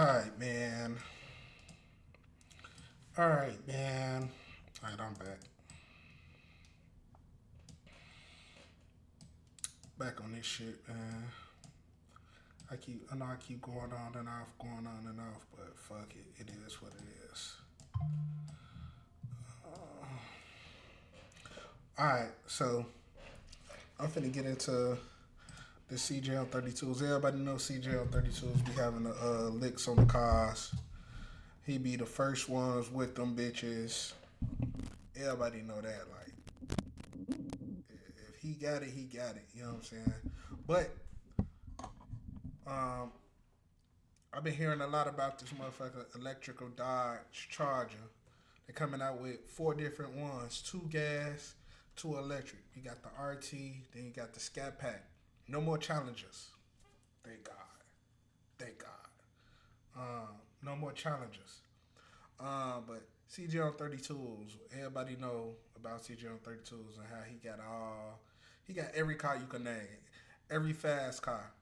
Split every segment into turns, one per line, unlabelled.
Alright, man. Alright, man. Alright, I'm back. Back on this shit, man. I know I keep going on and off, but fuck it. It is what it is. Alright, so I'm finna get into the CJL32s. Everybody knows CJL32s be having the licks on the cars. He be the first ones with them bitches. Everybody know that. Like, if he got it, he got it. You know what I'm saying? But I've been hearing a lot about this motherfucker electrical Dodge Charger. They're coming out with 4 different ones: 2 gas, 2 electric. You got the RT, then you got the ScatPack. No more Challengers. Thank God. Thank God. No more Challengers. But CJL32s, everybody know about CJL32s and how he got every car you can name. Every fast car.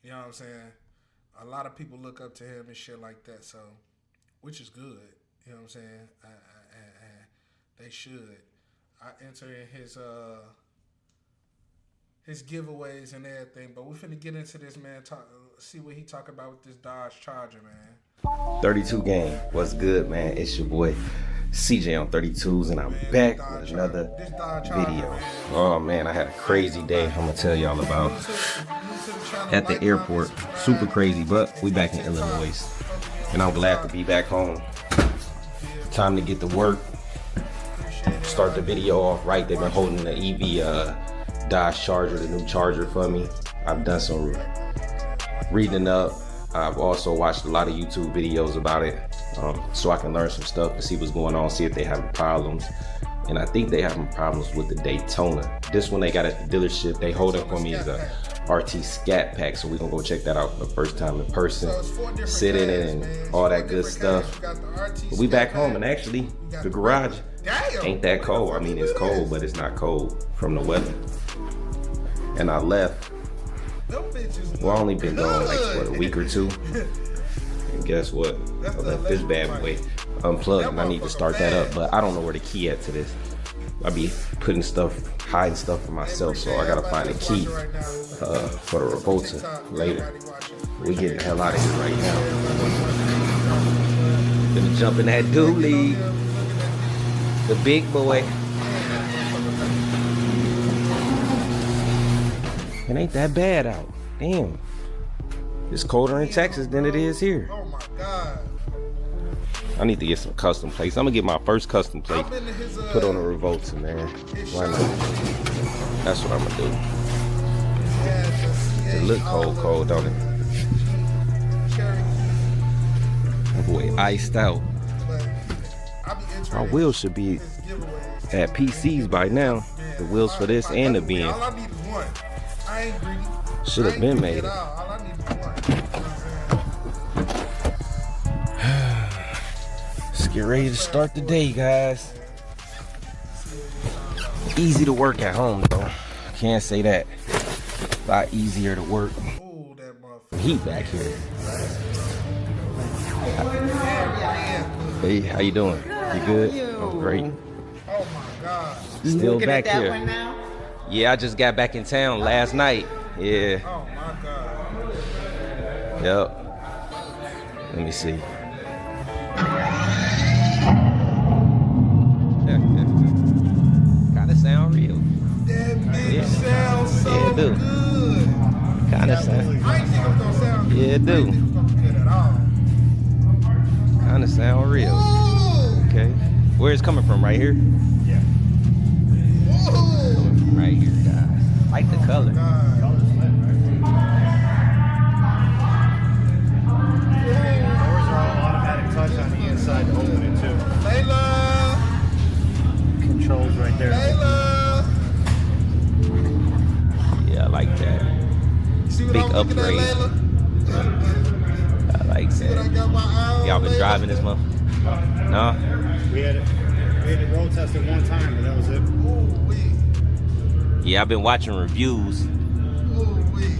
You know what I'm saying? A lot of people look up to him and shit like that, so, which is good. You know what I'm saying? They should. I enter in his giveaways and everything, but we're finna get into this, man. See what he talk about with this Dodge Charger, man.
32 gang, what's good, man? It's your boy CJ on 32s, and I'm back with another video. Oh man, I had a crazy day. I'm gonna tell y'all about at the airport. Super crazy, but we back in Illinois, and I'm glad to be back home. Time to get to work. Start the video off right. They've been holding the EV Dodge Charger, the new Charger, for me. I've done some reading up. I've also watched a lot of YouTube videos about it, so I can learn some stuff and see what's going on, see if they have problems. And I think they having problems with the Daytona. This one they got at the dealership. They hold it for me as a RT ScatPack, so we're gonna go check that out for the first time in person, sit in it and all that good stuff. But we back home, and actually the garage ain't that cold. I mean, it's cold, but it's not cold from the weather. And I left. Well, I only been gone like what, a week or 2. And guess what? I left this bad boy unplugged, and I need to start that up, but I don't know where the key at to this. I be putting stuff, hiding stuff for myself, so I gotta find a key for the Revolta later. We getting the hell out of here right now. Gonna jump in that dually, the big boy. It ain't that bad out. Damn. It's colder in Texas than it is here.
Oh my God.
I need to get some custom plates. I'm gonna get my first custom plate. Put on a Revolta, man. Why not? That's what I'm gonna do. It look cold, don't it? That boy iced out. My wheels should be at PCs by now. The wheels for this and the Benz. Should have been made. Let's get ready to start the day, guys. Easy to work at home, though. Can't say that. A lot easier to work. Heat back here. Hey, how you doing? You good? I'm great.
Oh my God.
Still back here. Yeah, I just got back in town last night. Yeah.
Oh my God.
Yep. Let me see. Kinda sound real.
That bitch sounds so
yeah, it do.
good.
Kinda sound.
I ain't think it was gonna sound good.
Yeah, it do.
I ain't think it was gonna be good at all.
Kinda sound real.
Ooh.
Okay. Where it's coming from? Right here?
Yeah.
Coming from right here, guys. Like the color.
On the inside to open it too.
Layla!
Controls right there.
Layla!
Yeah, I like that.
See what
Big
I'm looking
upgrade.
at, Layla?
I like
See what I
that.
got my eye on,
Y'all been
Layla?
driving this month? No?
We had it road tested one time, but that was it.
Ooh-wee.
Yeah, I've been watching reviews.
Ooh-wee.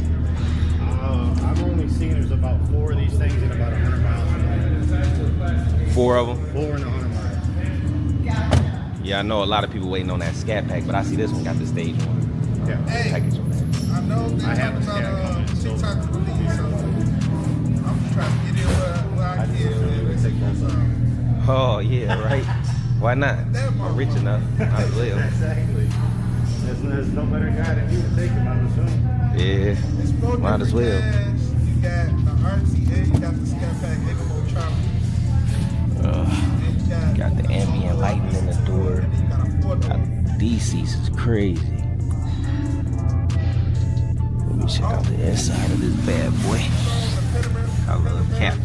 I've only seen there's about 4 of these things in about 100 miles.
4 of them?
4 and 100 miles.
Yeah, I know a lot of people waiting on that ScatPack, but I see this one got the stage one.
Yeah.
Hey,
Package on that.
I know they
I have a
talking
Scat
about
coming, so-
TikTok release, so I'm trying to get in where I can.
Oh, yeah, right. Why not? I'm rich enough. Might as well.
Exactly. There's no better guy than you to take him, I'm assuming.
Yeah,
It's 4
might as
different
well.
gas. You got the RT and you got the ScatPack Expo Chopper.
Got the ambient lighting in the door.
And then you got a 4-door.
These seats is crazy. Let me check out the inside of this bad boy. I love cap.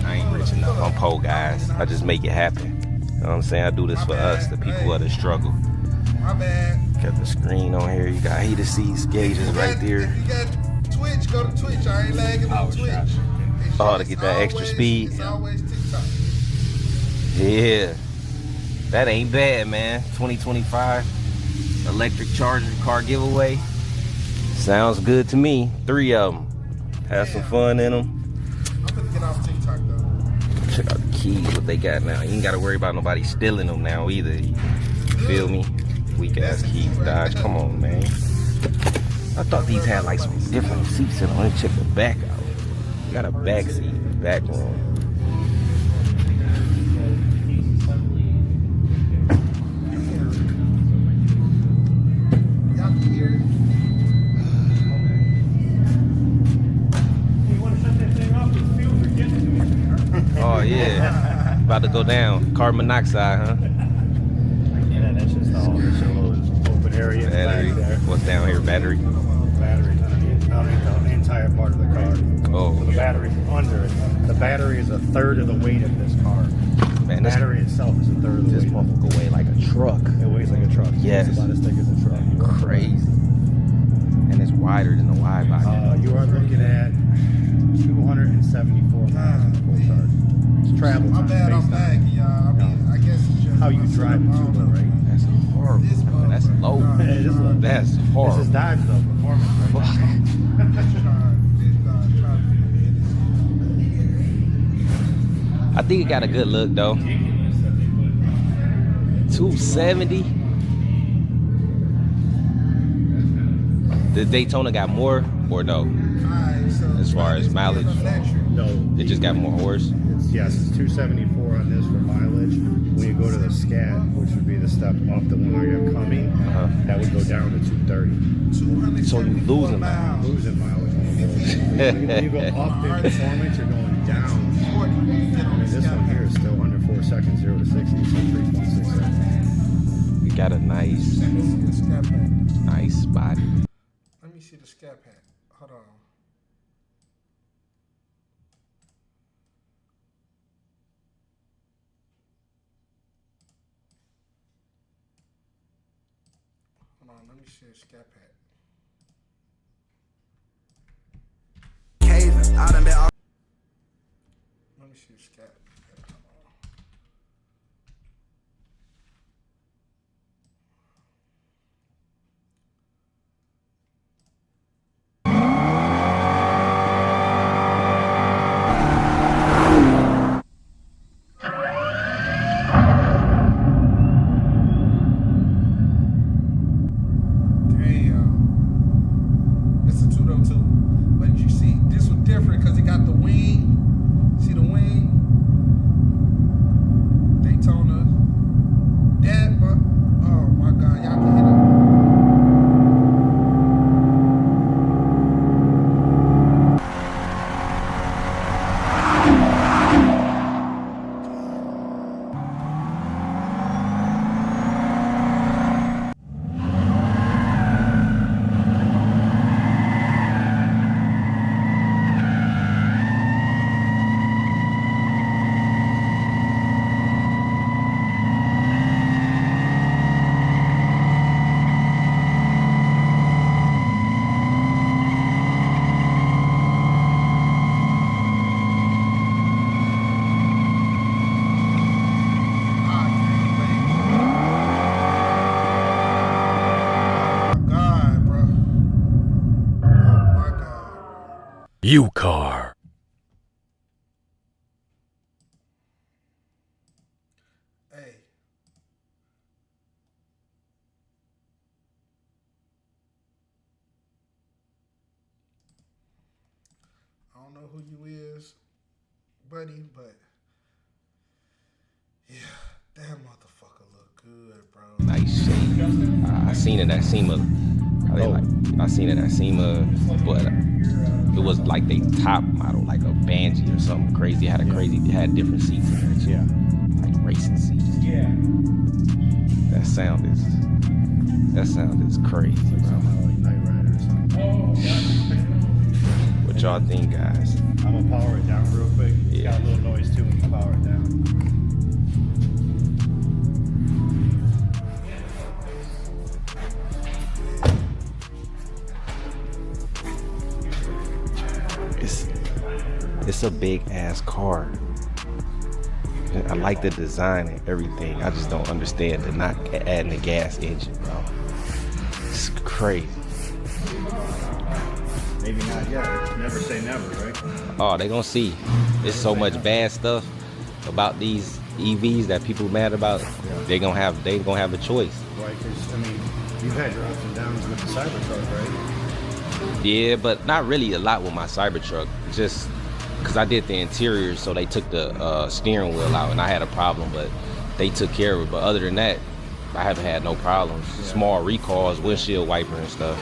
I ain't rich enough. I'm poor, guys. I just make it happen. You know what I'm saying? I do this for us, the people who are the struggle.
My bad.
Got the screen on here. You got heated seats, gauges right there.
If you got Twitch, go to Twitch. I ain't lagging on Twitch.
Oh, to get that extra speed.
It's always TikTok.
Yeah. That ain't bad, man. 2025 electric charger car giveaway. Sounds good to me. 3 of them. Have some fun in them.
I'm gonna get off TikTok though.
Check out the keys, what they got now. You ain't gotta worry about nobody stealing them now either. You feel me? Weak ass keys, Dodge. Come on, man. I thought these had like some different seats in them. Let me check the back out. You got a back seat, back room.
Y'all can hear it?
Oh yeah. About to go down. Carbon monoxide, huh?
Yeah, that's just all. That's your little open area
Battery.
back there.
What's down here? Battery.
Battery underneath the entire part of the car.
Oh.
So the battery's under it. The battery is a third of the weight of this car.
Man,
The
this,
battery itself is a third of the
this
weight.
motherfucker weigh like a truck.
It weighs like a truck.
Yes.
It's about as thick as a truck.
Crazy. And it's wider than the wide body.
You are looking at 274 miles on the full charge. It's travel
My
time
bad, I'm
based on
lagging, y'all. I mean, I guess it's just
how you drive it to it, right?
That's horrible.
This
Man. That's
motherfucker,
low.
nah,
Hey, this is-
That's
This is
horrible.
Dodge though, performance, right?
Fuck. I think it got a good look though. 270. The Daytona got more or no? As far as mileage?
No,
It just got more horse.
yes, it's 274 on this for mileage. When you go to the Scat, which would be the step up the one where you're coming, that would go down to 230.
So you losing miles.
Losing mileage when you go. When you go up in performance, you're going down. I mean, this one here is still under 4 seconds, 0 to 60, so 3.6 seconds.
You got a nice body.
Let me see the ScatPack. Hold on. Hold on, let me see the ScatPack. Let me see the ScatPack. Damn. It's a 202. But you see, this was different because it got the wing. See the wing? Daytona. That, but, oh my God, y'all can hear that.
You car.
know who you is, buddy, but yeah, that motherfucker look good, bro.
Nice shape. I seen it at SEMA. I seen it at SEMA, but it was like they top model, like a Banshee or something crazy. It had different seats in there too. Like racing seats. Yeah. That sound is crazy, bro. What y'all think, guys?
I'm gonna power it down real quick. It's got a little noise too when you power it down.
It's a big ass car. I like the design and everything. I just don't understand the not adding the gas engine, bro. It's crazy.
Maybe not yet. Never say never, right?
Oh, they gonna see. There's so much bad stuff about these EVs that people mad about. Yeah. They gonna have a choice.
Right, because I mean, you've had your ups and downs with the Cybertruck, right?
Yeah, but not really a lot with my Cybertruck. Just because I did the interior, so they took the steering wheel out, and I had a problem, but they took care of it. But other than that, I haven't had no problems. Yeah. Small recalls, windshield wiper and stuff.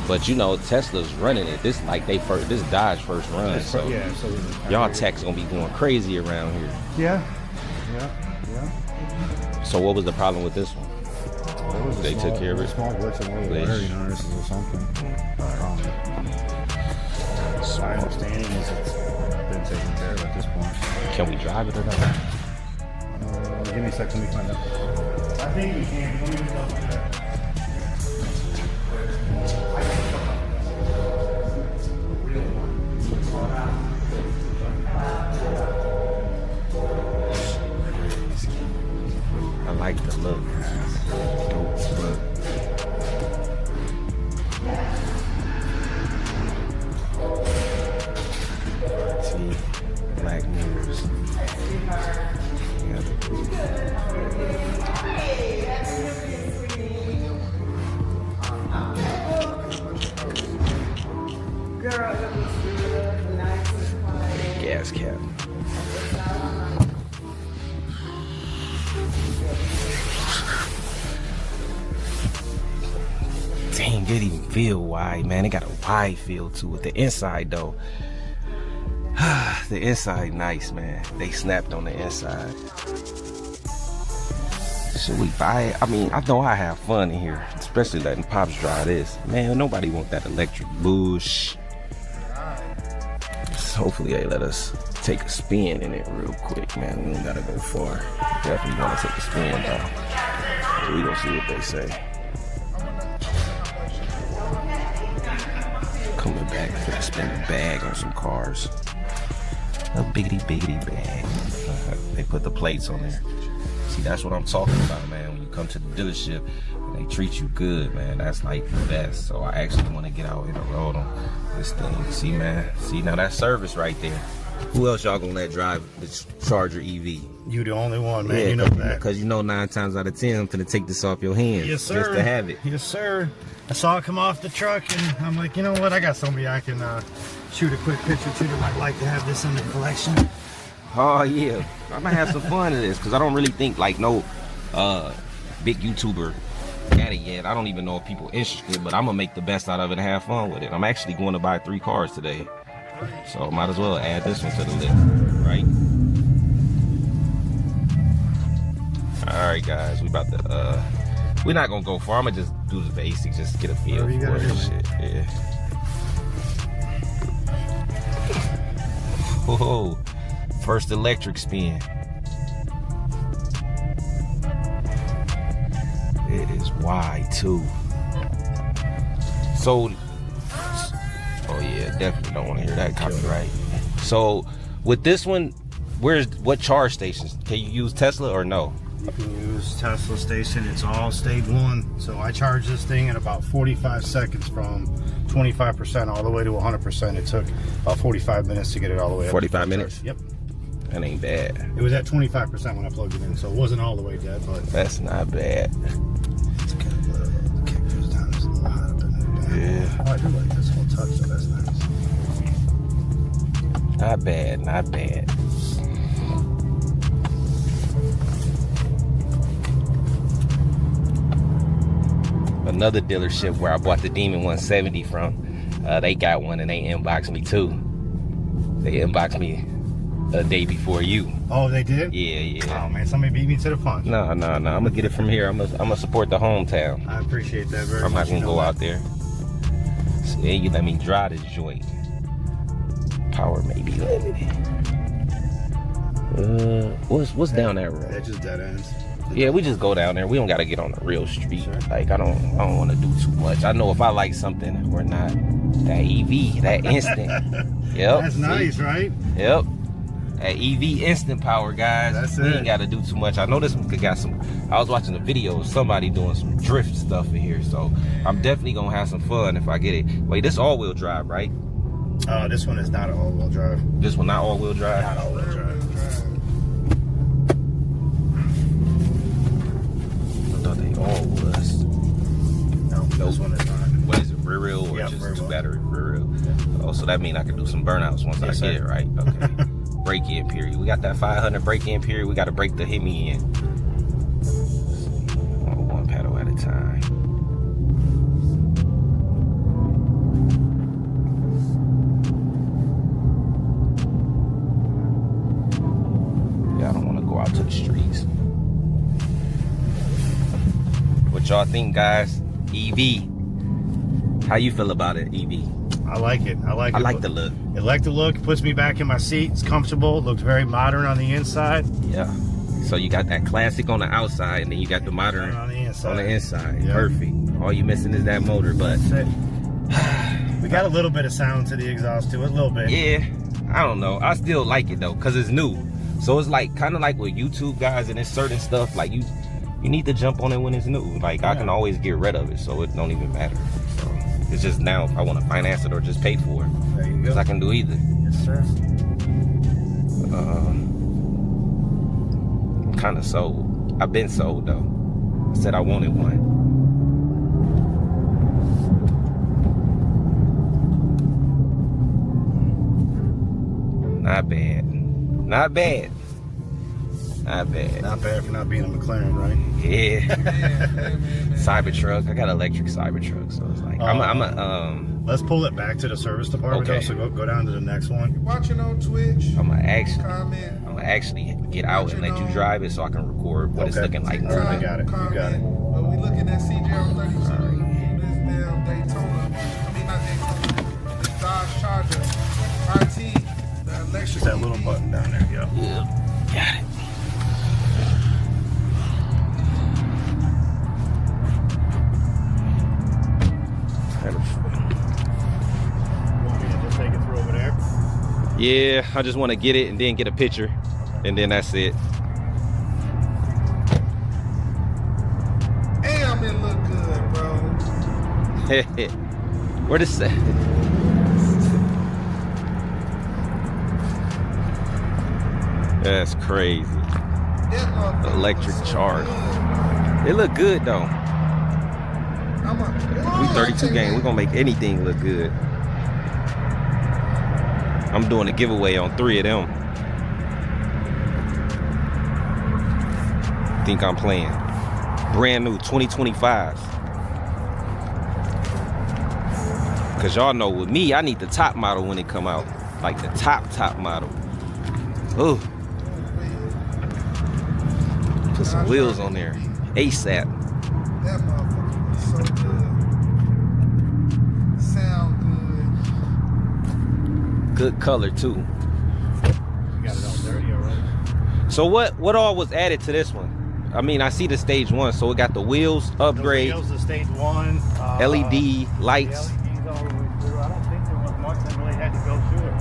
But you know, Tesla's running it. This Dodge first run. So
yeah, so
y'all techs gonna be going crazy around here.
Yeah.
So what was the problem with this one? They took care of it.
Small glitch in one of the wiring harnesses or something. My understanding is it's been taken care of at this point.
Can we drive it or not?
Give me a second, let me find out. I think we can. Let me just double check.
I like the look, guys. Dope look. See, black mirrors. Gas cap. Dang, it didn't even feel wide, man. It got a wide feel to it. The inside, though. The inside, nice, man. They snapped on the inside. Should we buy it? I mean, I know I have fun in here, especially letting Pops drive this. Man, nobody want that electric bush. So hopefully they let us take a spin in it real quick, man. We don't gotta go far. Definitely want to take a spin, though. So we gonna see what they say. Coming back to spend a bag on some cars. A biggity bag. They put the plates on there. See, that's what I'm talking about, man. When you come to the dealership and they treat you good, man, that's like the best. So I actually want to get out in the road on this thing. See, man. See, now that's service right there. Who else y'all gonna let drive the Charger EV?
You the only one, man.
Yeah,
you know that.
Because you know 9 times out of 10, I'm gonna take this off your hands.
Yes, sir.
Just to have it.
Yes, sir. I saw it come off the truck, and I'm like, you know what? I got somebody I can shoot a quick picture to that might like to have this in the collection.
Oh yeah, I'm gonna have some fun in this because I don't really think like no big YouTuber got it yet. I don't even know if people interested, but I'm gonna make the best out of it and have fun with it. I'm actually going to buy 3 cars today, so might as well add this one to the list, right? All right, guys, we about to we're not gonna go far. I'm gonna just do the basics, just get a feel for it and shit. Yeah. Whoa. First electric spin. It is wide too. So, oh yeah, definitely don't want to hear that copyright. So, with this one, what charge stations? Can you use Tesla or no?
You can use Tesla station. It's all stage 1. So I charged this thing in about 45 seconds from 25% all the way to 100%. It took about 45 minutes to get it all the way up.
45 minutes?
Yep.
That ain't bad.
It was at 25% when I plugged it in, so it wasn't all the way dead, but
that's not bad.
Let's get the kick goes down just a little hot up in there.
Yeah.
Oh, I do like this whole touch, so that's nice.
Not bad, not bad. Another dealership where I bought the Demon 170 from, they got one and they inboxed me too. They inboxed me a day before you.
Oh, they did?
Yeah.
Oh man, somebody beat me to the punch.
No. I'm gonna get it from here. I'm gonna support the hometown.
I appreciate that very much.
I'm not gonna go out there. So, yeah, you let me drive this joint. Power may be limited. What's down that road?
That's just dead ends.
Yeah, we just go down there. We don't gotta get on the real street.
Sure.
Like I don't want to do too much. I know if I like something or not. That EV, that instant. Yep.
That's nice, right?
Yep. That EV instant power, guys.
That's
we
it.
Ain't gotta do too much. I know this one got some. I was watching a video of somebody doing some drift stuff in here, so I'm definitely gonna have some fun if I get it. Wait, this all-wheel drive, right?
This one is not an all-wheel drive.
This one not all-wheel drive.
Not all-wheel drive.
I thought they all was.
No, this one is not.
What is it, rear wheel or
Yeah,
just
rear
two
wheel.
battery rear wheel? Oh, so that means I can do some burnouts once
Yes,
I get
sir.
it, right? Okay. Break-in period. We got that 500 break-in period. We got to break the Hemi in. One pedal at a time. Yeah, I don't want to go out to the streets. What y'all think, guys? EV. How you feel about it, EV?
I like it. I like
the look.
I like the look. It puts me back in my seat. It's comfortable. It looks very modern on the inside.
Yeah. So you got that classic on the outside, and then you got the modern
On the inside.
on the inside.
Yeah.
Perfect. All you missing is that motor, but
That's it. We got a little bit of sound to the exhaust too, a little bit.
yeah, I don't know. I still like it though, cause it's new. So it's like kind of like with YouTube guys, and it's certain stuff like you need to jump on it when it's new. Like I can always get rid of it, so it don't even matter. So it's just now if I want to finance it or just pay for it,
There you
cause
go.
I can do either.
Yes, sir.
I'm kind of sold. I've been sold though. I said I wanted one. Not bad. Not bad. Not bad.
Not bad for not being a McLaren, right?
Yeah. Cybertruck. I got an electric Cybertruck, so it's like
Let's pull it back to the service department.
Okay.
So go down to the next one.
Watching on Twitch,
I'm gonna
comment.
actually get out and let you drive it so I can record what it's
Okay.
looking like.
All right, I got it. You got it.
But we looking at CJ on 32. This damn Daytona. I mean, not Daytona. The Dodge Charger RT. The electric.
Just that little button down there. Yeah.
Yeah. Got it.
Want me to just take it through over there?
Yeah, I just want to get it and then get a picture, and then that's it.
Damn, it look good, bro.
Where this at? That's crazy.
That motherfucker
Electric
was so
charge.
good.
It look good though. We
We
32 game. We're gonna make anything look good. I'm doing a giveaway on 3 of them. Think I'm playing. Brand new 2025s. Cause y'all know with me, I need the top model when it come out. Like the top model. Ooh. Put some wheels on there. ASAP.
That motherfucker was so good. Sound
Good color too.
You got it all dirty already.
So what all was added to this one? I mean, I see the stage 1, so it got the wheels upgrade,
The wheels, the stage 1.
LED
The
lights.
LEDs all the way through. I don't think there was much that really had to go through it.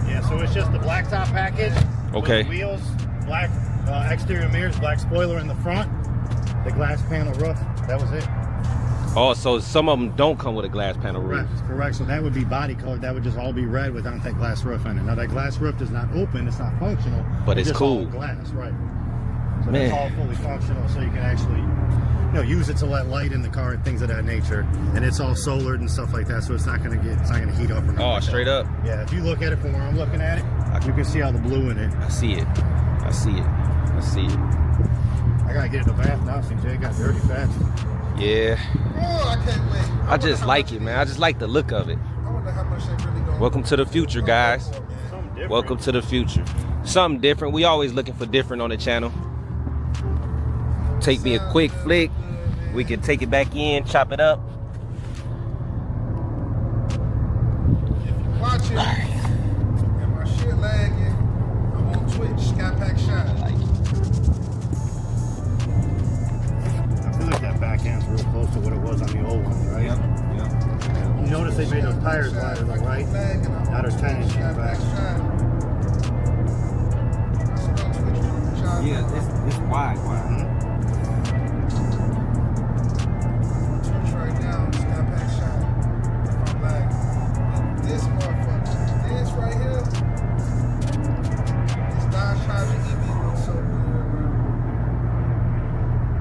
Yeah, so it's just the blacktop package.
Okay.
With wheels, black exterior mirrors, black spoiler in the front, the glass panel roof. That was it.
Oh, so some of them don't come with a glass panel roof.
Correct. So that would be body colored. That would just all be red without that glass roof in it. Now that glass roof is not open. It's not functional.
But it's
just
cool.
All glass, right? So
Man.
that's all fully functional. So you can actually, use it to let light in the car and things of that nature. And it's all solared and stuff like that. So it's not gonna heat up or nothing.
Oh, straight up.
Yeah. If you look at it from where I'm looking at it, you can see all the blue in it.
I see it. I
gotta get in the bath now. CJ it got dirty fast.
Yeah.
Oh, I can't wait.
I just like it, man. I just like the look of it.
I wonder how much they really going.
Welcome to the future, guys. Welcome to the future. Something different. We always looking for different on the channel. Take me a quick flick. We can take it back in, chop it up.
If you're watching and my shit lagging, I'm on Twitch, ScatPack Shot.
I feel like that back end's real close to what it was on the old one, right?
Yep.
You notice they made those tires wider, though, right? Now they're 10 inches back.
Yeah, it's wide.
Twitch right now, ScatPack Shot. If I'm lagging. This motherfucker, this right here, this Dodge Charger EV looks so good, bro.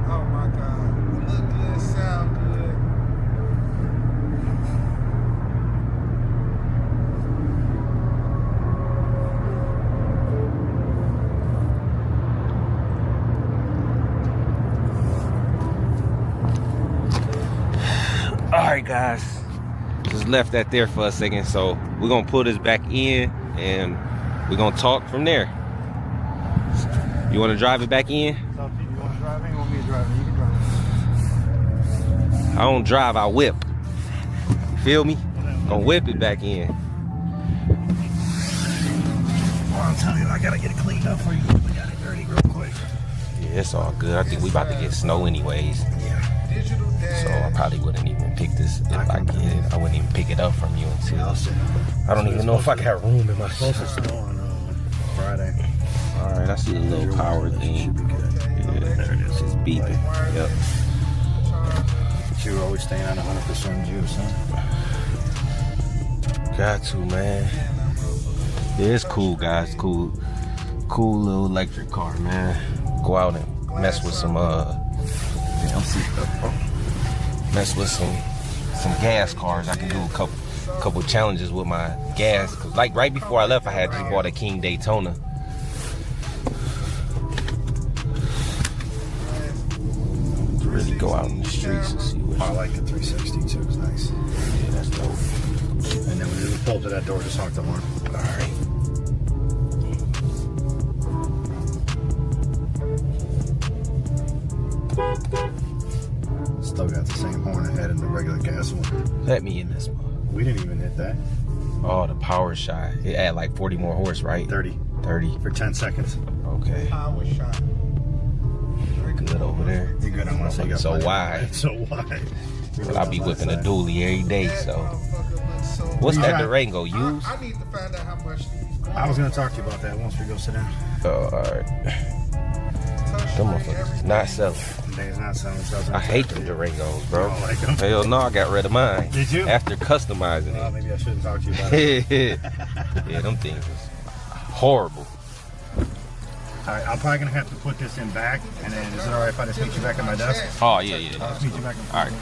Oh my God. It look good, sound good.
Alright, guys. Just left that there for a second. So we're gonna pull this back in and we're gonna talk from there. You wanna drive it back in?
It's up to you. You want to drive it? You want me to drive it? You can drive it.
I don't drive, I whip. You feel me? Gonna whip it back in.
Well, I'm telling you, I gotta get it cleaned up for you. We got it dirty real quick.
Yeah, it's all good. I think we about to get snow anyways.
Yeah.
Digital
So I probably wouldn't even pick this if I get it. I wouldn't even pick it up from you until I don't even know if I got room in my
Supposed to snow on Friday.
Alright, I see the little power thing. Yeah, there it is. It's beeping. Yep.
But you were always staying on 100% juice, huh?
Got to, man. Yeah, it's cool, guys. Cool little electric car, man. Go out and mess with some mess with some gas cars. I can do a couple challenges with my gas. 'Cause like right before I left, I had just bought a King Daytona. Really go out in the streets and see what.
I like the 360 too. It's nice.
Yeah, that's dope.
And then when you pull up to that door, just honk the horn.
All right.
Still got the same horn it had in the regular gas one.
Let me in this one.
We didn't even hit that.
Oh, the power shot. It had like 40 more horse, right?
30
for
10 seconds.
Okay.
power shot.
Good over there.
You're good. I want to say
It's so wide.
It's so wide.
But I be whipping a dually every day, so. What's that Durango use?
I need to find out how much these go.
I was going to talk to you about that once we go sit down.
Oh, alright. Them motherfuckers is not selling.
It's not selling.
I hate them Durangos, bro.
You don't like them?
Hell no, I got rid of mine.
Did you?
After customizing
Well,
it.
maybe I shouldn't talk to you about it.
Yeah, them things was horrible.
All right, I'm probably going to have to put this in back, and then is it all right if I just meet you back at my desk?
Oh, yeah.
I'll meet you back in
Alright.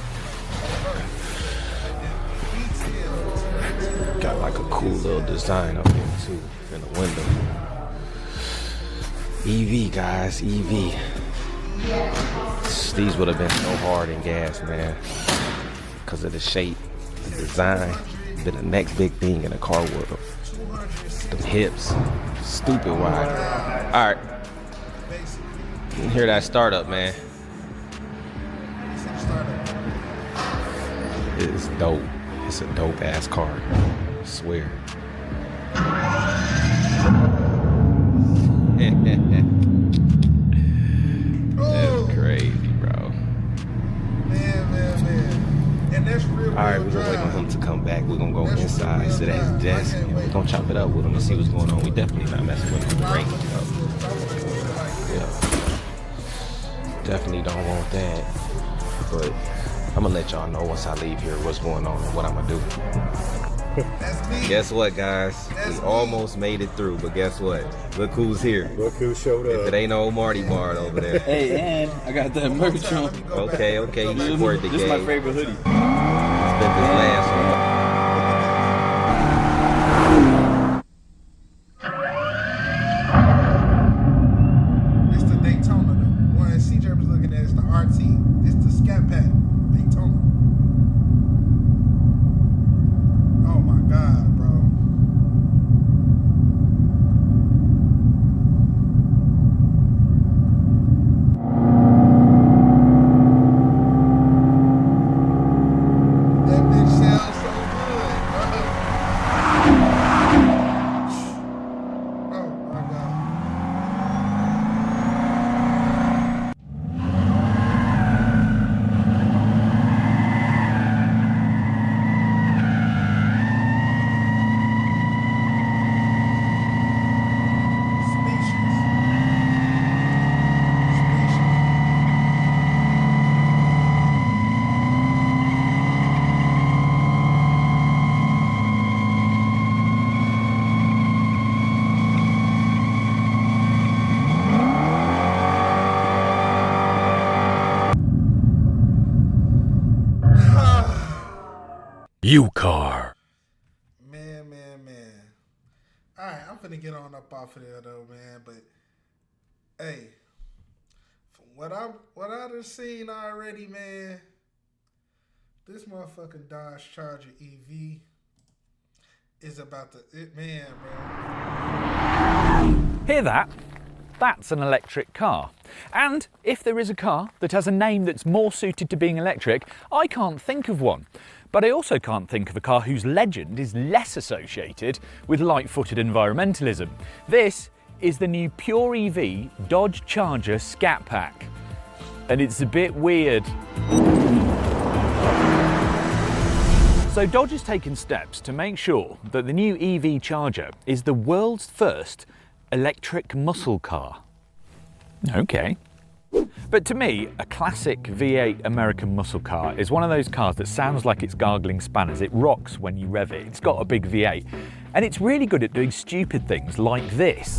Got like a cool little design up here too, in the window. EV, guys, EV. These would have been so hard in gas, man. Because of the shape, the design. Been the next big thing in the car world. Them hips, stupid wide. Alright. You can hear that startup, man. It's dope. It's a dope ass car. I swear. That's crazy, bro.
Man. And that's real.
Alright, we're gonna wait on him to come back. We're gonna go inside, sit at his desk, and we're gonna chop it up with him and see what's going on. We definitely not messing with the ring. Yeah. Definitely don't want that. But I'm gonna let y'all know once I leave here what's going on and what I'm gonna do.
That's me.
Guess what, guys? We almost made it through, but guess what? Look who's here.
Look who showed
If
up.
it ain't old Marty Bard over there.
Hey, and I got that merch on.
Okay, he supported the game.
This is my favorite hoodie.
Spent this last one.
It's the Daytona, the one CJ was looking at. It's the RT. It's the ScatPack Daytona. Oh my God, bro. That bitch sounds so good, bro. Oh my God.
U-Car.
Man. Alright, I'm finna get on up off of there though, man. But hey, from what I done seen already, man, this motherfucking Dodge Charger EV is about to man, bro.
Hear that? That's an electric car. And if there is a car that has a name that's more suited to being electric, I can't think of one. But I also can't think of a car whose legend is less associated with light-footed environmentalism. This is the new pure EV Dodge Charger ScatPack. And it's a bit weird. So Dodge has taken steps to make sure that the new EV Charger is the world's first electric muscle car. Okay. But to me, a classic V8 American muscle car is one of those cars that sounds like it's gargling spanners. It rocks when you rev it. It's got a big V8. And it's really good at doing stupid things like this.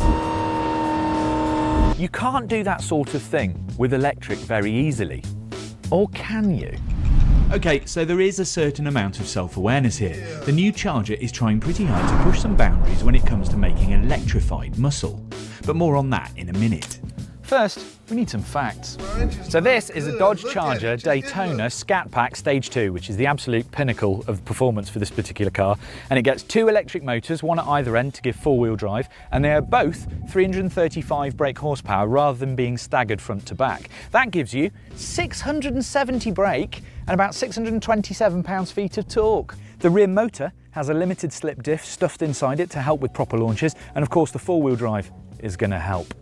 You can't do that sort of thing with electric very easily. Or can you? Okay, so there is a certain amount of self-awareness here. The new Charger is trying pretty hard to push some boundaries when it comes to making electrified muscle. But more on that in a minute. First, we need some facts. So this is a Dodge Charger Daytona ScatPack Stage 2, which is the absolute pinnacle of performance for this particular car. And it gets two electric motors, one at either end to give four-wheel drive, and they are both 335 brake horsepower rather than being staggered front to back. That gives you 670 brake and about 627 pounds-feet of torque. The rear motor has a limited slip diff stuffed inside it to help with proper launches, and of course the four-wheel drive is going to help.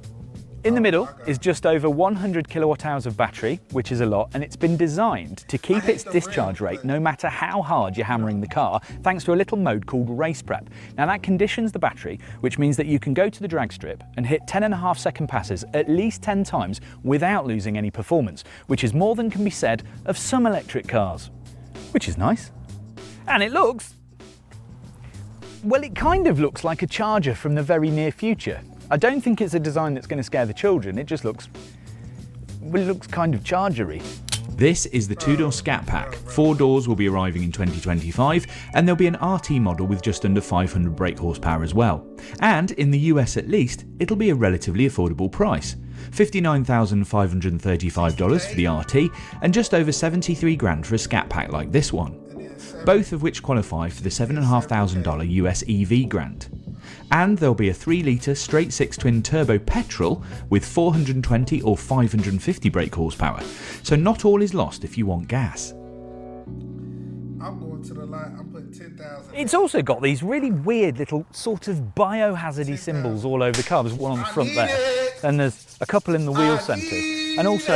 In the middle is just over 100 kilowatt hours of battery, which is a lot, and it's been designed to keep its discharge rate no matter how hard you're hammering the car, thanks to a little mode called Race Prep. Now that conditions the battery, which means that you can go to the drag strip and hit 10.5 second passes at least 10 times without losing any performance, which is more than can be said of some electric cars, which is nice. And it looks, well, it kind of looks like a Charger from the very near future. I don't think it's a design that's going to scare the children, it just looks, well, it looks kind of Charger-y. This is the two-door ScatPack. 4 doors will be arriving in 2025, and there'll be an RT model with just under 500 brake horsepower as well. And in the US at least, it'll be a relatively affordable price. $59,535 for the RT, and just over 73 grand for a ScatPack like this one. Both of which qualify for the $7,500 US EV grant. And there'll be a 3-litre straight 6 twin turbo petrol with 420 or 550 brake horsepower. So not all is lost if you want gas.
I'm going to the line. I'm putting 10,000.
It's also got these really weird little sort of biohazardy symbols all over the car. There's one on the front there, and there's a couple in the wheel centres, and also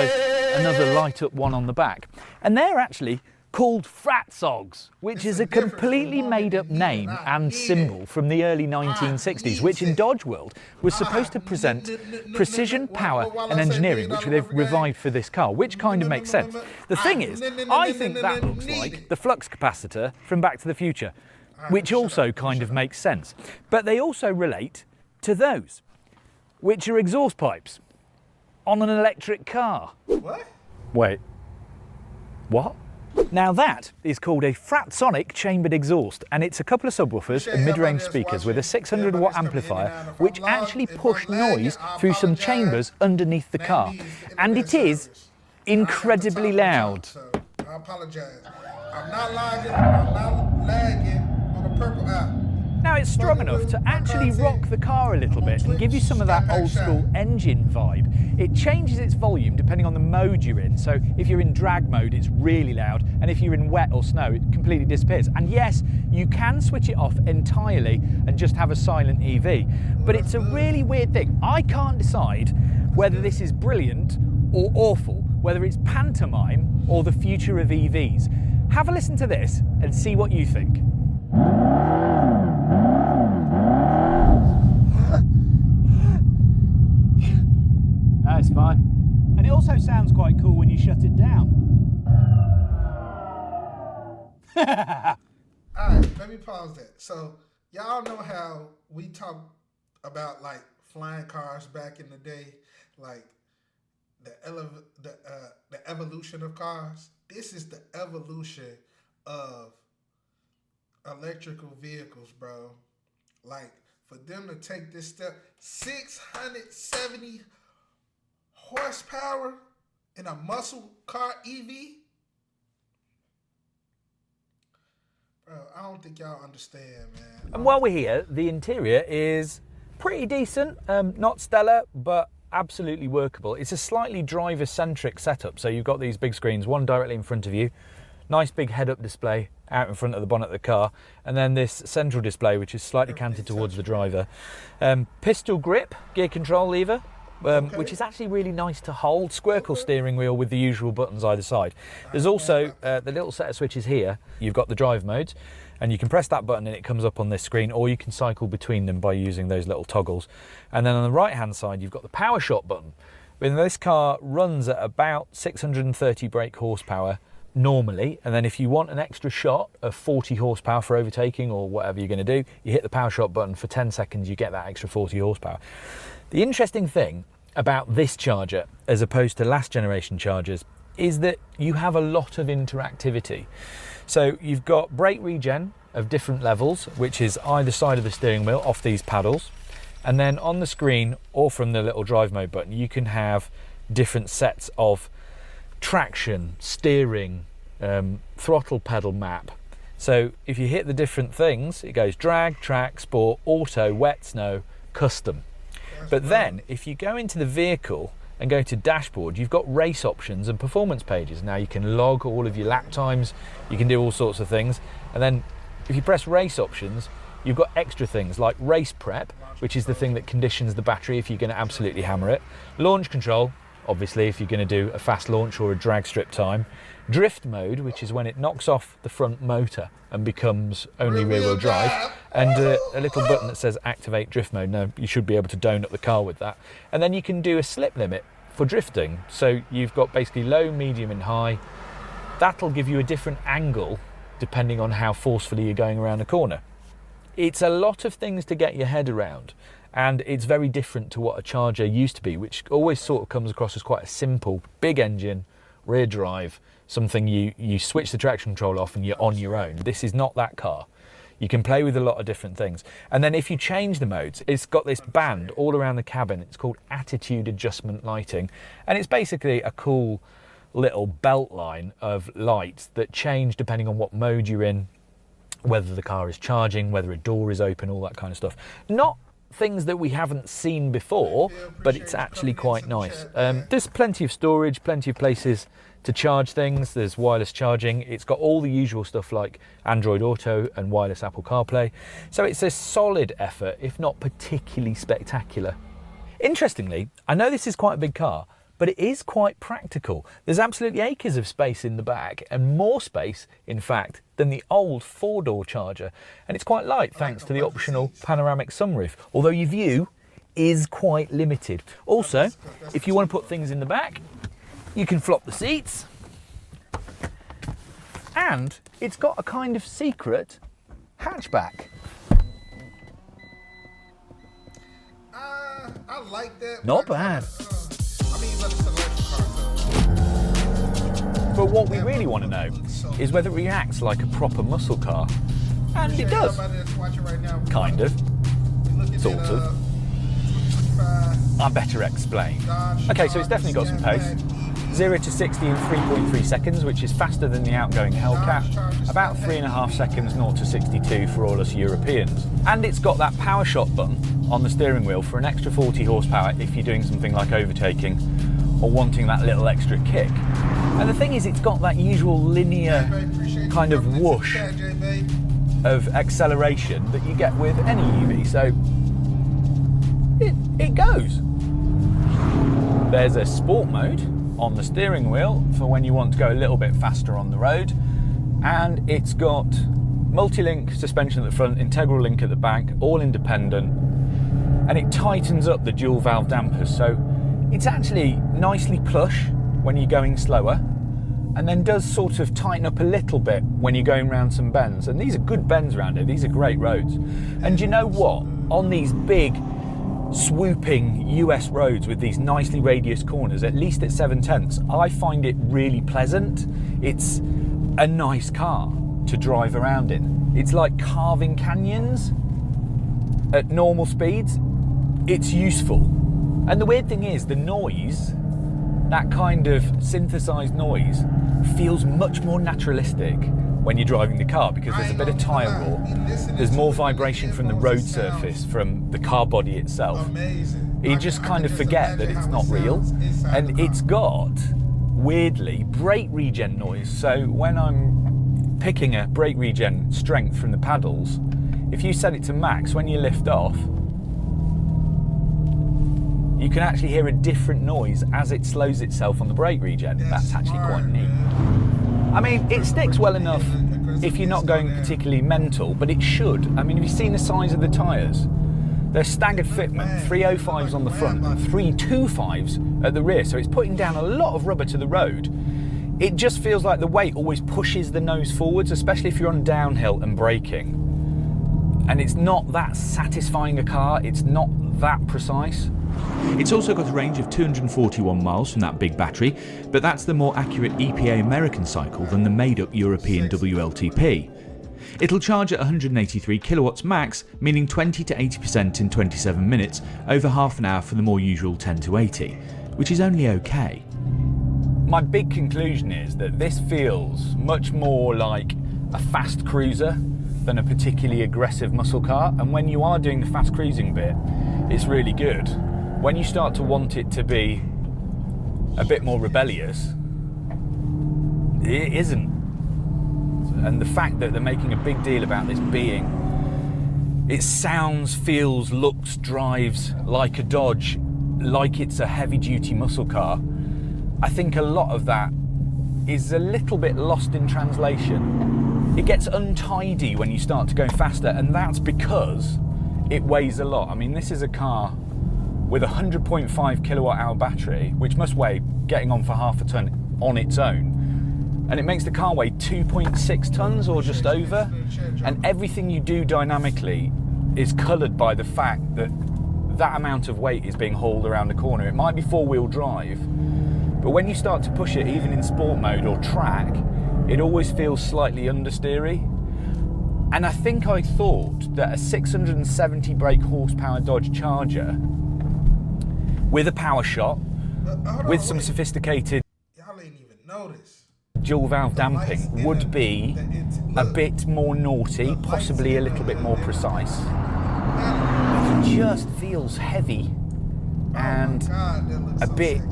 another light up one on the back. And they're actually called Fratzogs, which is a completely made-up name and symbol from the early 1960s, which in Dodge World was supposed to present precision, power and engineering, which they've revived for this car, which kind of makes sense. The thing is, I think that looks like the flux capacitor from Back to the Future, which also kind of makes sense. But they also relate to those, which are exhaust pipes on an electric car.
What?
Wait, what? Now that is called a Fratsonic chambered exhaust, and it's a couple of subwoofers and mid-range speakers with a 600 watt amplifier which actually push noise through some chambers underneath the car. And it is incredibly loud.
I apologize. I'm not lagging on the purple app.
Now it's strong enough to actually rock the car a little bit and give you some of that old school engine vibe. It changes its volume depending on the mode you're in. So if you're in drag mode, it's really loud. And if you're in wet or snow, it completely disappears. And yes, you can switch it off entirely and just have a silent EV. But it's a really weird thing. I can't decide whether this is brilliant or awful, whether it's pantomime or the future of EVs. Have a listen to this and see what you think. That's fine. And it also sounds quite cool when you shut it down.
Alright, let me pause that. So, y'all know how we talk about like flying cars back in the day, like the evolution of cars? This is the evolution of electrical vehicles, bro. Like, for them to take this step, 670 horsepower in a muscle car EV? Bro, I don't think y'all understand, man.
And while we're here, the interior is pretty decent, not stellar, but absolutely workable. It's a slightly driver-centric setup, so you've got these big screens, one directly in front of you, nice big head-up display out in front of the bonnet of the car, and then this central display which is slightly canted towards the driver. Pistol grip, gear control lever, which is actually really nice to hold. Squircle steering wheel with the usual buttons either side. There's also the little set of switches here. You've got the drive modes, and you can press that button and it comes up on this screen, or you can cycle between them by using those little toggles. And then on the right hand side you've got the power shot button. And this car runs at about 630 brake horsepower normally, and then if you want an extra shot of 40 horsepower for overtaking or whatever you're going to do, you hit the power shot button. For 10 seconds you get that extra 40 horsepower. The interesting thing about this charger as opposed to last generation chargers is that you have a lot of interactivity. So you've got brake regen of different levels, which is either side of the steering wheel off these paddles, and then on the screen or from the little drive mode button you can have different sets of traction, steering, throttle pedal map. So if you hit the different things, it goes drag, track, sport, auto, wet, snow, custom. But then if you go into the vehicle and go to dashboard, you've got race options and performance pages. Now you can log all of your lap times, you can do all sorts of things. And then if you press race options, you've got extra things like race prep, which is the thing that conditions the battery if you're going to absolutely hammer it. Launch control, obviously if you're going to do a fast launch or a drag strip time. Drift mode, which is when it knocks off the front motor and becomes only rear-wheel drive, and a little button that says activate drift mode. Now you should be able to donut the car with that. And then you can do a slip limit for drifting, so you've got basically low, medium and high. That'll give you a different angle depending on how forcefully you're going around a corner. It's a lot of things to get your head around, and it's very different to what a charger used to be, which always sort of comes across as quite a simple, big engine, rear drive, something you switch the traction control off and you're on your own. This is not that car. You can play with a lot of different things. And then if you change the modes, it's got this band all around the cabin. It's called attitude adjustment lighting. And it's basically a cool little belt line of lights that change depending on what mode you're in, whether the car is charging, whether a door is open, all that kind of stuff. Not things that we haven't seen before, but it's actually quite nice. There's plenty of storage, plenty of places to charge things. There's wireless charging. It's got all the usual stuff like Android Auto and wireless Apple CarPlay. So it's a solid effort, if not particularly spectacular. Interestingly, I know this is quite a big car, but it is quite practical. There's absolutely acres of space in the back, and more space, in fact, than the old 4-door Charger. And it's quite light thanks to the optional panoramic sunroof, although your view is quite limited. Also, if you want to put things in the back, you can flop the seats, and it's got a kind of secret hatchback.
I like that.
Not bad.
I mean, but it's an electric car, though.
But what we really want to know is whether it reacts like a proper muscle car. And it does. Kind of. Sort of. I better explain. Okay, so it's definitely got some pace. 0 to 60 in 3.3 seconds, which is faster than the outgoing Hellcat. About 3.5 seconds 0 to 62 for all us Europeans. And it's got that power shot button on the steering wheel for an extra 40 horsepower if you're doing something like overtaking or wanting that little extra kick. And the thing is, it's got that usual linear kind of whoosh of acceleration that you get with any EV, so it goes. There's a sport mode on the steering wheel for when you want to go a little bit faster on the road, and it's got multi-link suspension at the front, integral link at the back, all independent, and it tightens up the dual valve dampers, so it's actually nicely plush when you're going slower, and then does sort of tighten up a little bit when you're going around some bends. And these are good bends around here, these are great roads. And you know what, on these big swooping US roads with these nicely radius corners, at least at 7/10, I find it really pleasant. It's a nice car to drive around in. It's like carving canyons at normal speeds. It's useful. And the weird thing is, the noise, that kind of synthesized noise, feels much more naturalistic when you're driving the car, because there's a bit of tyre roar, there's more vibration from the road surface, from the car body itself. You just kind of forget that it's not real. And it's got, weirdly, brake regen noise. So when I'm picking a brake regen strength from the paddles, if you set it to max, when you lift off, you can actually hear a different noise as it slows itself on the brake regen. That's actually quite neat. I mean, it sticks well enough if you're not going particularly mental, but it should. I mean, have you seen the size of the tyres? They're staggered fitment, 305s on the front and 325s at the rear, so it's putting down a lot of rubber to the road. It just feels like the weight always pushes the nose forwards, especially if you're on downhill and braking. And it's not that satisfying a car, it's not that precise.
It's also got a range of 241 miles from that big battery, but that's the more accurate EPA American cycle than the made-up European WLTP. It'll charge at 183 kilowatts max, meaning 20 to 80% in 27 minutes, over half an hour for the more usual 10 to 80, which is only okay.
My big conclusion is that this feels much more like a fast cruiser than a particularly aggressive muscle car, and when you are doing the fast cruising bit, it's really good. When you start to want it to be a bit more rebellious, it isn't. And the fact that they're making a big deal about this being, it sounds, feels, looks, drives like a Dodge, like it's a heavy-duty muscle car, I think a lot of that is a little bit lost in translation. It gets untidy when you start to go faster, and that's because it weighs a lot. I mean, this is a car with a 100.5 kilowatt hour battery, which must weigh getting on for half a ton on its own. And it makes the car weigh 2.6 tons or just over. And everything you do dynamically is coloured by the fact that that amount of weight is being hauled around the corner. It might be four-wheel drive, but when you start to push it, even in sport mode or track, it always feels slightly understeery. And I think I thought that a 670 brake horsepower Dodge Charger with a power shot, with some sophisticated
Y'all ain't even noticed.
dual valve damping would be a bit more naughty, possibly a little bit more precise. It just feels heavy and a bit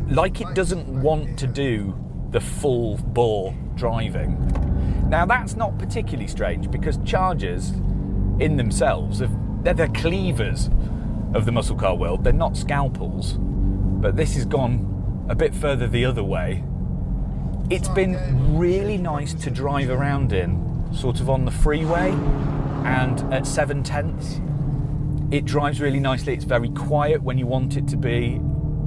like it doesn't want to do the full bore driving. Now that's not particularly strange, because Chargers in themselves, they're the cleavers of the muscle car world. They're not scalpels. but this has gone a bit further the other way. It's been really nice to drive around in, sort of on the freeway and at 7/10. It drives really nicely. It's very quiet when you want it to be.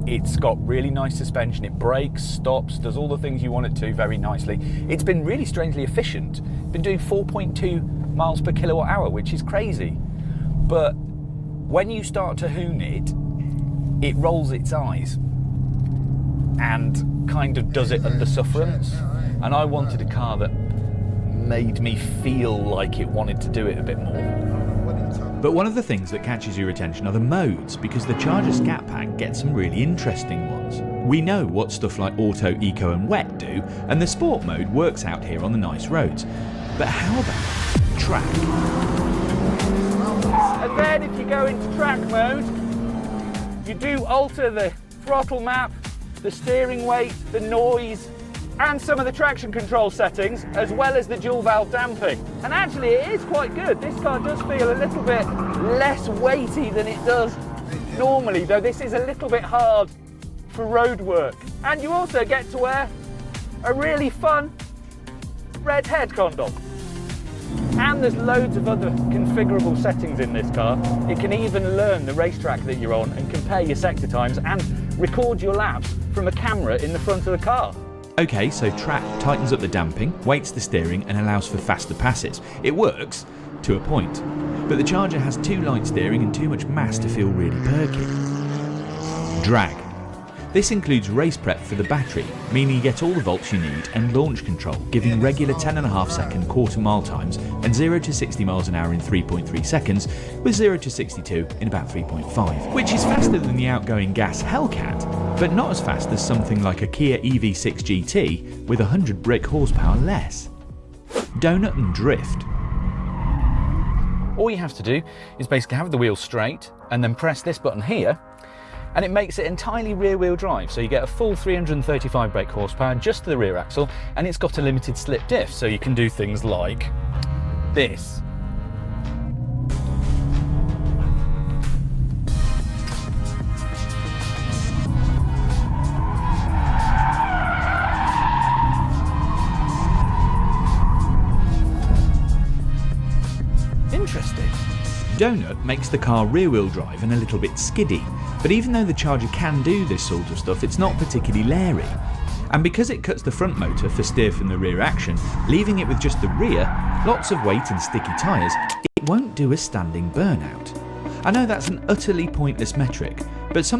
It's got really nice suspension. It brakes, stops, does all the things you want it to very nicely. It's been really strangely efficient. Been doing 4.2 miles per kilowatt hour, which is crazy. But when you start to hoon it, it rolls its eyes and kind of does it under sufferance. And I wanted a car that made me feel like it wanted to do it a bit more.
But one of the things that catches your attention are the modes, because the Charger ScatPack gets some really interesting ones. We know what stuff like Auto, Eco and Wet do, and the Sport mode works out here on the nice roads. But how about track?
And then if you go into track mode, you do alter the throttle map, the steering weight, the noise, and some of the traction control settings, as well as the dual valve damping. And actually it is quite good. This car does feel a little bit less weighty than it does normally, though this is a little bit hard for road work. And you also get to wear a really fun red head condom. And there's loads of other configurable settings in this car. It can even learn the racetrack that you're on and compare your sector times and record your laps from a camera in the front of the car.
Okay, so track tightens up the damping, weights the steering and allows for faster passes. It works, to a point. But the Charger has too light steering and too much mass to feel really perky. Drag. This includes race prep for the battery, meaning you get all the volts you need, and launch control, giving regular 10.5 second quarter-mile times and 0 to 60 miles an hour in 3.3 seconds, with 0 to 62 in about 3.5, which is faster than the outgoing gas Hellcat, but not as fast as something like a Kia EV6 GT with 100 brake horsepower less. Donut and drift.
All you have to do is basically have the wheel straight and then press this button here, and it makes it entirely rear-wheel drive, so you get a full 335 brake horsepower just to the rear axle, and it's got a limited slip diff, so you can do things like this. Interesting.
Donut makes the car rear-wheel drive and a little bit skiddy, but even though the Charger can do this sort of stuff, it's not particularly leery. And because it cuts the front motor for steer from the rear action, leaving it with just the rear, lots of weight and sticky tyres, it won't do a standing burnout. I know that's an utterly pointless metric, but something